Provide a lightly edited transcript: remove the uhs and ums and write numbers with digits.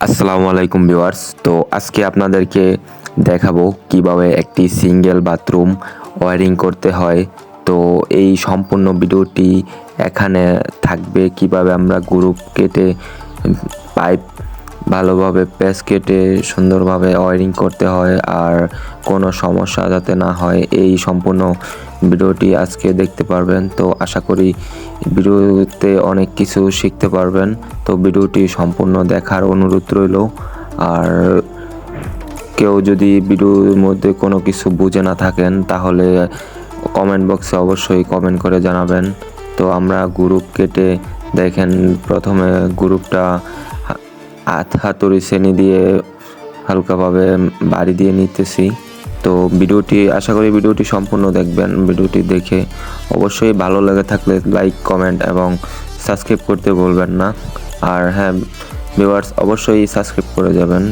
আসসালামু আলাইকুম ভিউয়ার্স। তো আজকে আপনাদেরকে দেখাবো কিভাবে একটি সিঙ্গেল বাথরুম ওয়্যারিং করতে হয়। তো এই সম্পূর্ণ ভিডিওটি এখানে থাকবে, কিভাবে আমরা গ্রুপ কেটে পাইপ ভালোভাবে প্যাচ কেটে সুন্দরভাবে ওয়্যারিং করতে হয় আর কোনো সমস্যা যাতে না হয়, এই সম্পূর্ণ ভিডিওটি আজকে দেখতে পারবেন। তো আশা করি ভিডিওতে অনেক কিছু শিখতে পারবেন। তো ভিডিওটি সম্পূর্ণ দেখার অনুরোধ রইল। আর কেউ যদি ভিডিওর মধ্যে কোনো কিছু বুঝে না থাকেন তাহলে কমেন্ট বক্সে অবশ্যই কমেন্ট করে জানাবেন। তো আমরা গ্রুপ কেটে দেখেন, প্রথমে গ্রুপটা হাতুড়ি শ্রেণী দিয়ে হালকাভাবে বাড়ি দিয়ে নিতেছি। তো ভিডিওটি আশা করি ভিডিওটি সম্পূর্ণ দেখবেন। ভিডিওটি দেখে অবশ্যই ভালো লেগে থাকলে লাইক, কমেন্ট এবং সাবস্ক্রাইব করতে ভুলবেন না। আর হ্যাঁ ভিউয়ার্স, অবশ্যই সাবস্ক্রাইব করে যাবেন।